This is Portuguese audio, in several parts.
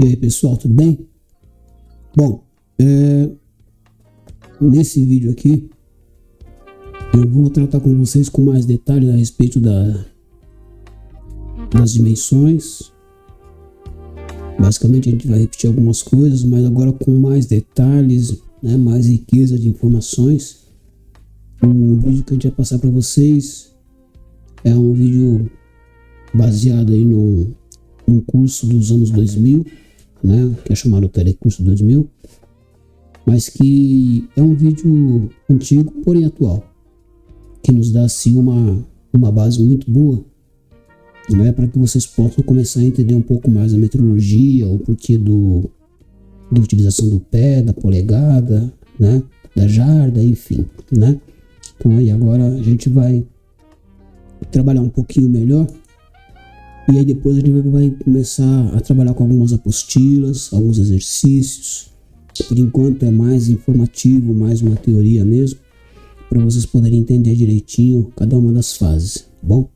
E aí pessoal, tudo bem? Bom, nesse vídeo aqui eu vou tratar com vocês com mais detalhes a respeito das dimensões. Basicamente a gente vai repetir algumas coisas, mas agora com mais detalhes, né, mais riqueza de informações. O vídeo que a gente vai passar para vocês é um vídeo baseado aí num curso dos anos 2000, né, que é chamado Telecurso 2000, mas que é um vídeo antigo, porém atual, que nos dá assim uma base muito boa, né, para que vocês possam começar a entender um pouco mais a metrologia, o porquê da utilização do pé, da polegada, né, da jarda, enfim, né. Então aí agora a gente vai trabalhar um pouquinho melhor. E aí depois a gente vai começar a trabalhar com algumas apostilas, alguns exercícios. Por enquanto é mais informativo, mais uma teoria mesmo, para vocês poderem entender direitinho cada uma das fases, tá bom?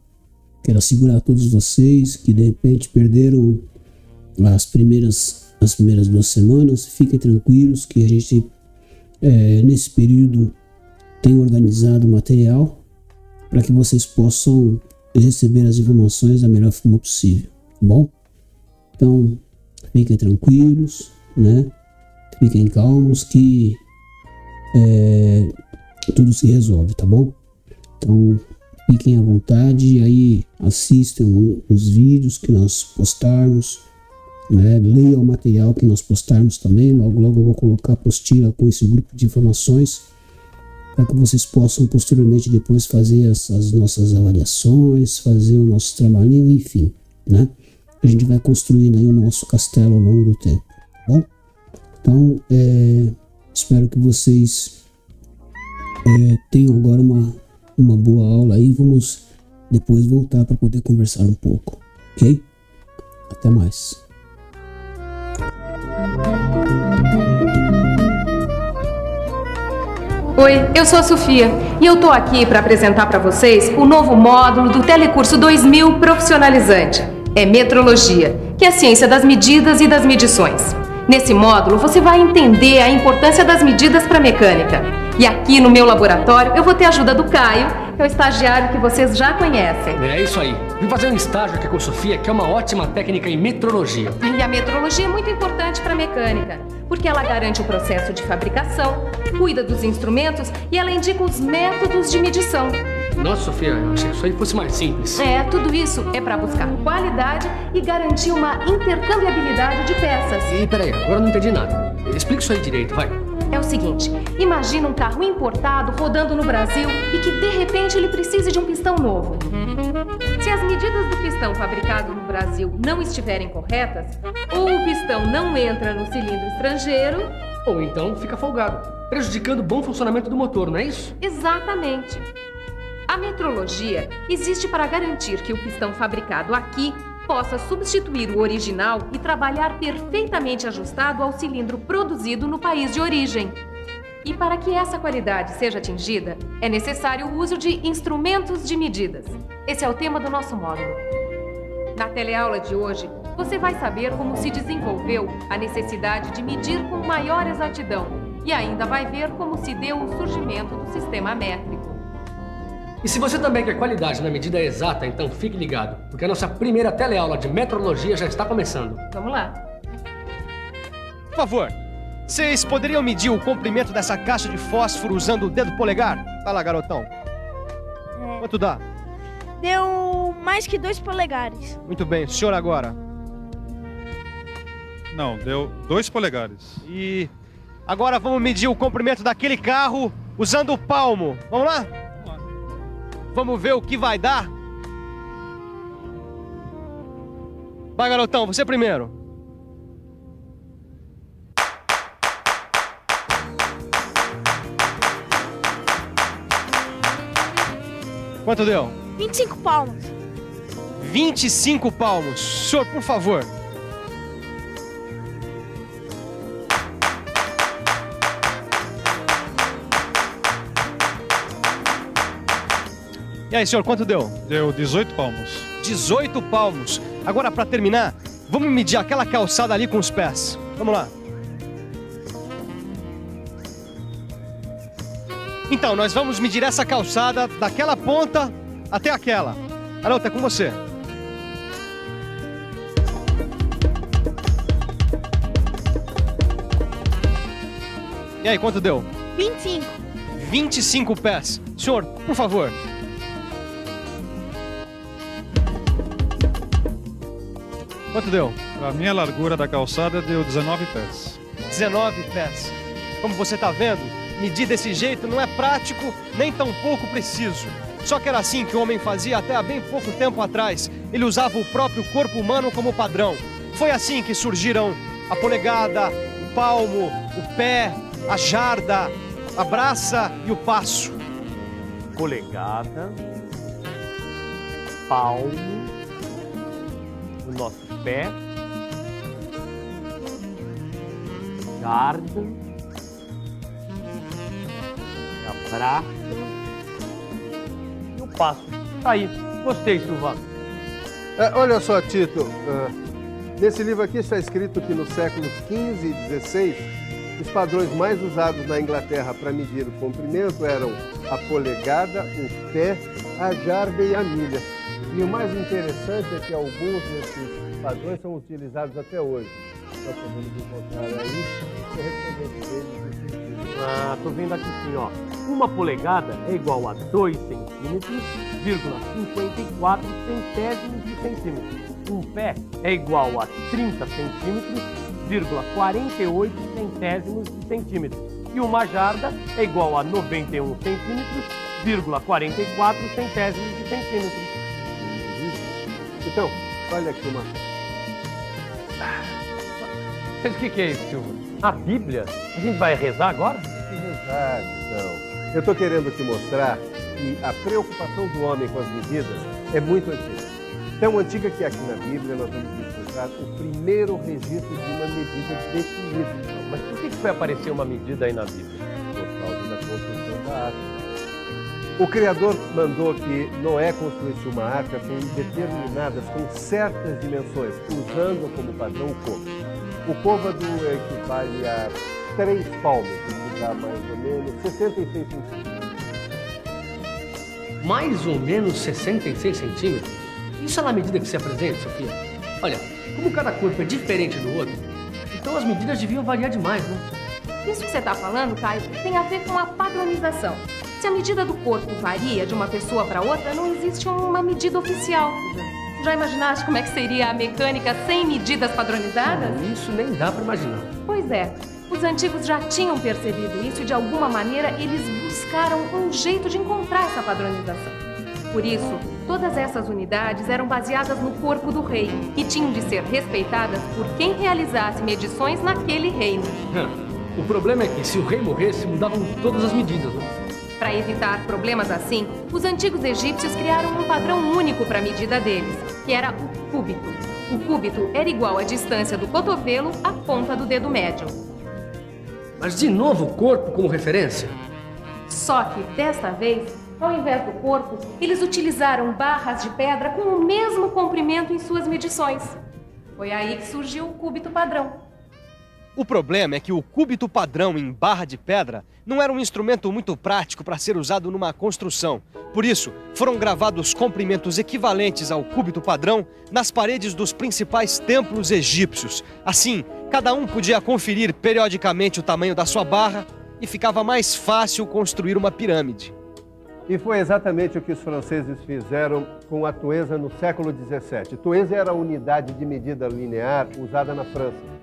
Quero assegurar a todos vocês que de repente perderam as primeiras 2 semanas. Fiquem tranquilos que a gente nesse período tem organizado o material para que vocês possam receber as informações da melhor forma possível, tá bom? Então, fiquem tranquilos, né? Fiquem calmos que tudo se resolve, tá bom? Então, fiquem à vontade e aí assistam os vídeos que nós postarmos, né? Leiam o material que nós postarmos também. Logo eu vou colocar a apostila com esse grupo de informações para que vocês possam posteriormente depois fazer as nossas avaliações, fazer o nosso trabalhinho, enfim, né? A gente vai construindo aí o nosso castelo ao longo do tempo, tá bom? Então, espero que vocês tenham agora uma boa aula aí. Vamos depois voltar para poder conversar um pouco, ok? Até mais. Oi, eu sou a Sofia e eu tô aqui para apresentar para vocês o novo módulo do Telecurso 2000 Profissionalizante. É Metrologia, que é a ciência das medidas e das medições. Nesse módulo você vai entender a importância das medidas para a mecânica. E aqui no meu laboratório eu vou ter a ajuda do Caio, que é o estagiário que vocês já conhecem. É isso aí. Vim fazer um estágio aqui com a Sofia, que é uma ótima técnica em metrologia. E a metrologia é muito importante para a mecânica, porque ela garante o processo de fabricação, cuida dos instrumentos e ela indica os métodos de medição. Nossa, Sofia, eu achei que isso aí fosse mais simples. Tudo isso é para buscar qualidade e garantir uma intercambiabilidade de peças. E peraí, agora eu não entendi nada. Explica isso aí direito, vai. É o seguinte, imagina um carro importado rodando no Brasil e que de repente ele precise de um pistão novo. Se as medidas do pistão fabricado no Brasil não estiverem corretas, ou o pistão não entra no cilindro estrangeiro, ou então fica folgado, prejudicando o bom funcionamento do motor, não é isso? Exatamente. A metrologia existe para garantir que o pistão fabricado aqui possa substituir o original e trabalhar perfeitamente ajustado ao cilindro produzido no país de origem. E para que essa qualidade seja atingida, é necessário o uso de instrumentos de medidas. Esse é o tema do nosso módulo. Na teleaula de hoje, você vai saber como se desenvolveu a necessidade de medir com maior exatidão e ainda vai ver como se deu o surgimento do sistema métrico. E se você também quer qualidade na medida exata, então fique ligado, porque a nossa primeira teleaula de metrologia já está começando. Vamos lá. Por favor, vocês poderiam medir o comprimento dessa caixa de fósforo usando o dedo polegar? Vai lá, garotão. Quanto dá? Deu mais que 2 polegares. Muito bem, o senhor agora. Não, deu 2 polegares. E agora vamos medir o comprimento daquele carro usando o palmo. Vamos lá? Vamos ver o que vai dar? Vai, garotão, você primeiro. Quanto deu? 25 palmos. 25 palmos. Senhor, por favor. E aí, senhor, quanto deu? Deu 18 palmos. 18 palmos. Agora, para terminar, vamos medir aquela calçada ali com os pés. Vamos lá. Então, nós vamos medir essa calçada daquela ponta até aquela. Haroldo, é com você. E aí, quanto deu? 25. 25 pés. Senhor, por favor. Quanto deu? A minha largura da calçada deu 19 pés. 19 pés. Como você está vendo, medir desse jeito não é prático nem tão pouco preciso. Só que era assim que o homem fazia até há bem pouco tempo atrás. Ele usava o próprio corpo humano como padrão. Foi assim que surgiram a polegada, o palmo, o pé, a jarda, a braça e o passo. Polegada, palmo, o nosso pé, jarda, a braça e o passo. Tá aí, gostei, Silvano. Olha só, Tito, nesse livro aqui está escrito que nos séculos XV e XVI, os padrões mais usados na Inglaterra para medir o comprimento eram a polegada, o pé, a jarda e a milha. E o mais interessante é que alguns desses padrões são utilizados até hoje. Nós podemos encontrar aí correspondentes deles. Tô vendo aqui sim, ó. Uma polegada é igual a 2 centímetros, 54 centésimos de centímetro. Um pé é igual a 30 centímetros, 48 centésimos de centímetro. E uma jarda é igual a 91 centímetros, 44 centésimos de centímetro. Então, olha aqui uma... Mas o que é isso, Silvio? A Bíblia? A gente vai rezar agora? Rezar, então. Eu estou querendo te mostrar que a preocupação do homem com as medidas é muito antiga. Tão antiga que aqui na Bíblia nós vamos encontrar o primeiro registro de uma medida definida. Mas por que foi aparecer uma medida aí na Bíblia? Por causa da construção da arca. O Criador mandou que Noé construísse uma arca com determinadas, com certas dimensões, usando como padrão o côvado. O côvado equivale a 3 palmos, que dá mais ou menos 66 centímetros. Mais ou menos 66 centímetros? Isso é na medida que se apresenta, Sofia? Olha, como cada corpo é diferente do outro, então as medidas deviam variar demais, né? Isso que você está falando, Caio, tem a ver com a padronização. Se a medida do corpo varia de uma pessoa para outra, não existe uma medida oficial. Já imaginaste como é que seria a mecânica sem medidas padronizadas? Isso nem dá para imaginar. Pois é, os antigos já tinham percebido isso e de alguma maneira eles buscaram um jeito de encontrar essa padronização. Por isso, todas essas unidades eram baseadas no corpo do rei e tinham de ser respeitadas por quem realizasse medições naquele reino. O problema é que se o rei morresse, mudavam todas as medidas, né? Para evitar problemas assim, os antigos egípcios criaram um padrão único para a medida deles, que era o cúbito. O cúbito era igual à distância do cotovelo à ponta do dedo médio. Mas de novo o corpo como referência? Só que, desta vez, ao invés do corpo, eles utilizaram barras de pedra com o mesmo comprimento em suas medições. Foi aí que surgiu o cúbito padrão. O problema é que o cúbito padrão em barra de pedra não era um instrumento muito prático para ser usado numa construção. Por isso, foram gravados comprimentos equivalentes ao cúbito padrão nas paredes dos principais templos egípcios. Assim, cada um podia conferir periodicamente o tamanho da sua barra e ficava mais fácil construir uma pirâmide. E foi exatamente o que os franceses fizeram com a toesa no século XVII. Toesa era a unidade de medida linear usada na França.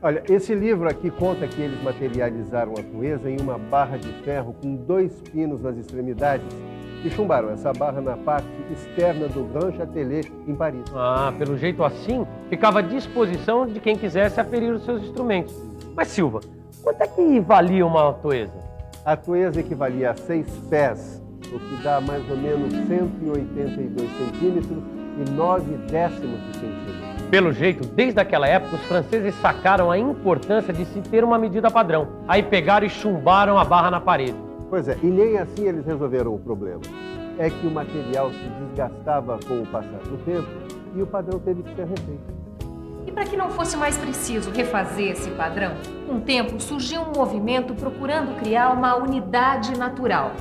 Olha, esse livro aqui conta que eles materializaram a toesa em uma barra de ferro com 2 pinos nas extremidades e chumbaram essa barra na parte externa do Grand Châtelet, em Paris. Pelo jeito assim, ficava à disposição de quem quisesse aferir os seus instrumentos. Mas, Silva, quanto é que valia uma toesa? A toesa equivalia a 6 pés, o que dá mais ou menos 182 centímetros e 9 décimos de centímetro. Pelo jeito, desde aquela época, os franceses sacaram a importância de se ter uma medida padrão. Aí pegaram e chumbaram a barra na parede. Pois é, e nem assim eles resolveram o problema. É que o material se desgastava com o passar do tempo e o padrão teve que ser refeito. E para que não fosse mais preciso refazer esse padrão, com o tempo surgiu um movimento procurando criar uma unidade natural.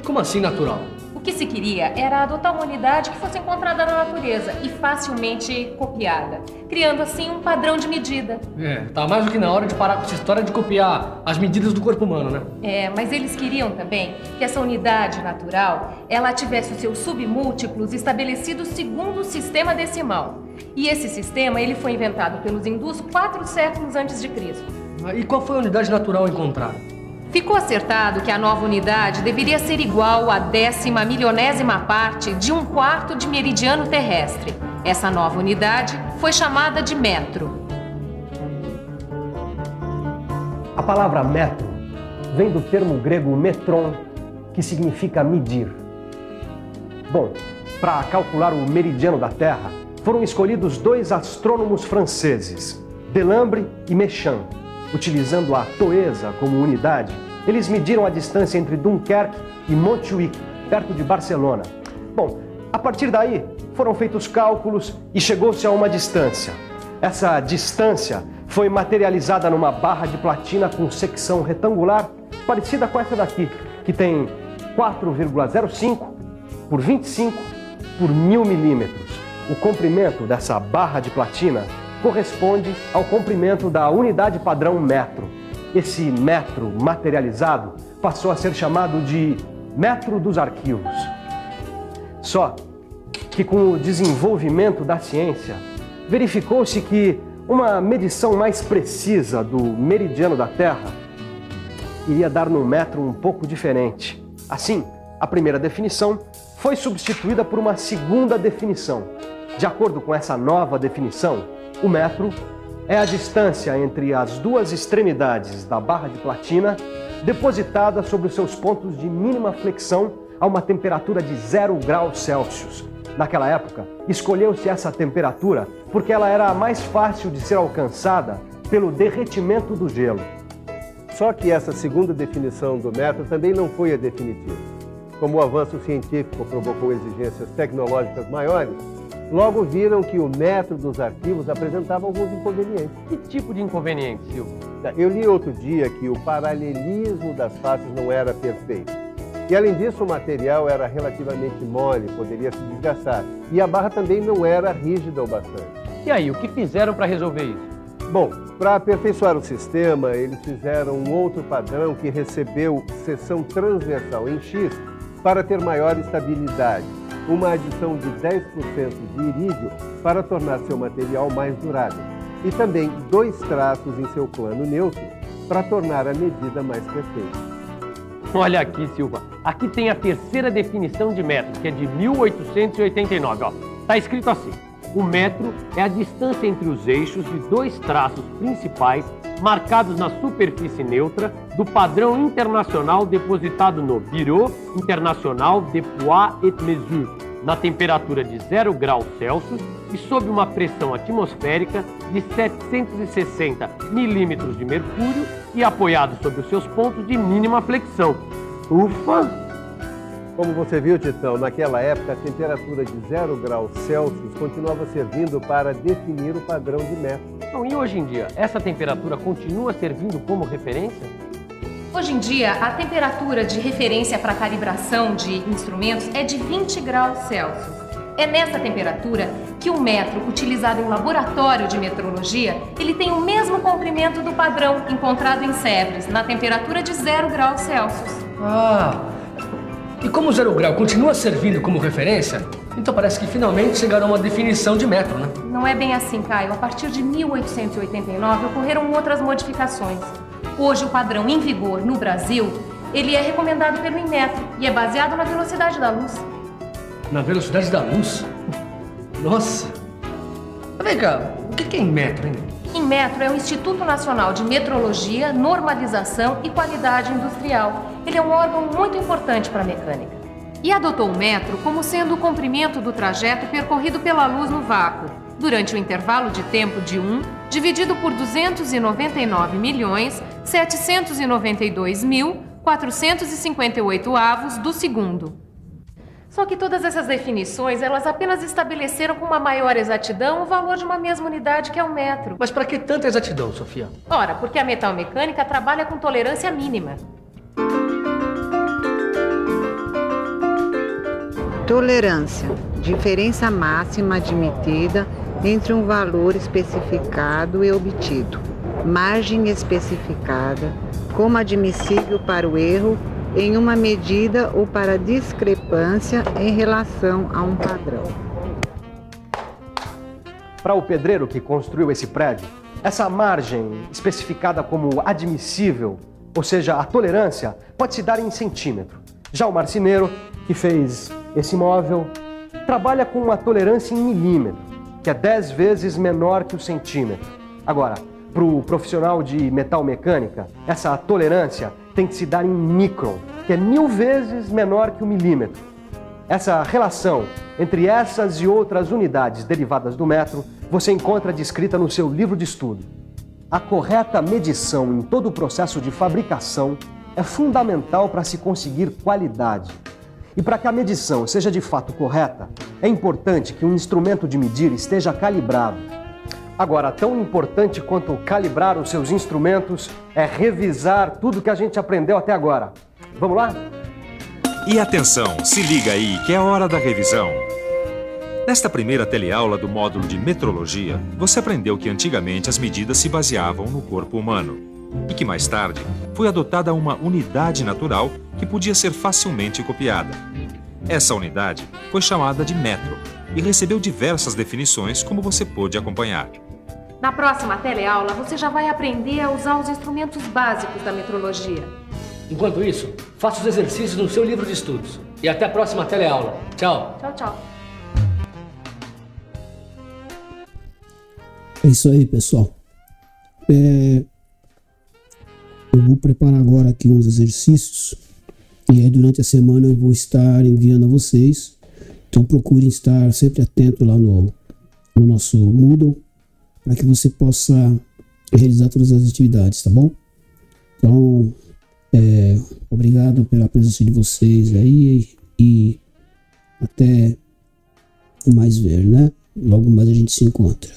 Como assim natural? O que se queria era adotar uma unidade que fosse encontrada na natureza e facilmente copiada, criando assim um padrão de medida. Tá mais do que na hora de parar com essa história de copiar as medidas do corpo humano, né? Mas eles queriam também que essa unidade natural, ela tivesse os seus submúltiplos estabelecidos segundo o sistema decimal. E esse sistema, ele foi inventado pelos hindus 4 séculos antes de Cristo. E qual foi a unidade natural encontrada? Ficou acertado que a nova unidade deveria ser igual à 10ª milionésima parte de 1/4 de meridiano terrestre. Essa nova unidade foi chamada de metro. A palavra metro vem do termo grego metron, que significa medir. Bom, para calcular o meridiano da Terra, foram escolhidos 2 astrônomos franceses, Delambre e Méchain. Utilizando a Toesa como unidade, eles mediram a distância entre Dunkerque e Montjuïc, perto de Barcelona. Bom, a partir daí, foram feitos cálculos e chegou-se a uma distância. Essa distância foi materializada numa barra de platina com secção retangular, parecida com essa daqui, que tem 4,05 por 25 por 1000 milímetros. O comprimento dessa barra de platina corresponde ao comprimento da unidade padrão metro. Esse metro materializado passou a ser chamado de metro dos arquivos. Só que com o desenvolvimento da ciência, verificou-se que uma medição mais precisa do meridiano da Terra iria dar num metro um pouco diferente. Assim, a primeira definição foi substituída por uma segunda definição. De acordo com essa nova definição, o metro é a distância entre as 2 extremidades da barra de platina depositada sobre os seus pontos de mínima flexão a uma temperatura de 0 graus Celsius. Naquela época, escolheu-se essa temperatura porque ela era a mais fácil de ser alcançada pelo derretimento do gelo. Só que essa segunda definição do metro também não foi a definitiva. Como o avanço científico provocou exigências tecnológicas maiores, logo viram que o metro dos arquivos apresentava alguns inconvenientes. Que tipo de inconveniente, Silvio? Eu li outro dia que o paralelismo das faces não era perfeito. E além disso, o material era relativamente mole, poderia se desgastar. E a barra também não era rígida o bastante. E aí, o que fizeram para resolver isso? Bom, para aperfeiçoar o sistema, eles fizeram um outro padrão que recebeu seção transversal em X para ter maior estabilidade. Uma adição de 10% de irídio para tornar seu material mais durável. E também 2 traços em seu plano neutro para tornar a medida mais perfeita. Olha aqui, Silva. Aqui tem a terceira definição de metro, que é de 1889. Está escrito assim: o metro é a distância entre os eixos de 2 traços principais marcados na superfície neutra do padrão internacional depositado no Bureau International de Poids et Mesures, na temperatura de 0 graus Celsius e sob uma pressão atmosférica de 760 milímetros de mercúrio e apoiado sobre os seus pontos de mínima flexão. Ufa! Como você viu, Titão, naquela época a temperatura de 0 graus Celsius continuava servindo para definir o padrão de metro. Então, e hoje em dia, essa temperatura continua servindo como referência? Hoje em dia, a temperatura de referência para calibração de instrumentos é de 20 graus Celsius. É nessa temperatura que o metro utilizado em laboratório de metrologia, ele tem o mesmo comprimento do padrão encontrado em Sèvres, na temperatura de 0 graus Celsius. E como o 0 grau continua servindo como referência, então parece que finalmente chegaram a uma definição de metro, né? Não é bem assim, Caio. A partir de 1889 ocorreram outras modificações. Hoje o padrão em vigor no Brasil, ele é recomendado pelo Inmetro e é baseado na velocidade da luz. Na velocidade da luz? Nossa! Vem cá, o que é Inmetro, hein? Inmetro é o Instituto Nacional de Metrologia, Normalização e Qualidade Industrial. Ele é um órgão muito importante para a mecânica. E adotou o metro como sendo o comprimento do trajeto percorrido pela luz no vácuo, durante o intervalo de tempo de 1 dividido por 299.792.458 avos do segundo. Só que todas essas definições, elas apenas estabeleceram com uma maior exatidão o valor de uma mesma unidade que é o metro. Mas para que tanta exatidão, Sofia? Ora, porque a metalmecânica trabalha com tolerância mínima. Tolerância, diferença máxima admitida entre um valor especificado e obtido. Margem especificada, como admissível para o erro em uma medida ou para discrepância em relação a um padrão. Para o pedreiro que construiu esse prédio, essa margem especificada como admissível, ou seja, a tolerância, pode se dar em centímetro. Já o marceneiro, que fez esse móvel, trabalha com uma tolerância em milímetro, que é 10 vezes menor que o centímetro. Agora, para o profissional de metalmecânica, essa tolerância tem que se dar em micron, que é 1000 vezes menor que o milímetro. Essa relação entre essas e outras unidades derivadas do metro, você encontra descrita no seu livro de estudo. A correta medição em todo o processo de fabricação é fundamental para se conseguir qualidade. E para que a medição seja de fato correta, é importante que um instrumento de medir esteja calibrado. Agora, tão importante quanto calibrar os seus instrumentos é revisar tudo que a gente aprendeu até agora. Vamos lá? E atenção, se liga aí que é hora da revisão. Nesta primeira teleaula do módulo de metrologia, você aprendeu que antigamente as medidas se baseavam no corpo humano e que mais tarde foi adotada uma unidade natural que podia ser facilmente copiada. Essa unidade foi chamada de metro e recebeu diversas definições, como você pôde acompanhar. Na próxima teleaula, você já vai aprender a usar os instrumentos básicos da metrologia. Enquanto isso, faça os exercícios no seu livro de estudos. E até a próxima teleaula. Tchau. Tchau, tchau. É isso aí, pessoal. Eu vou preparar agora aqui uns exercícios e aí durante a semana eu vou estar enviando a vocês. Então procurem estar sempre atento lá no nosso Moodle para que você possa realizar todas as atividades, tá bom? Então, obrigado pela presença de vocês aí e até mais ver, né? Logo mais a gente se encontra.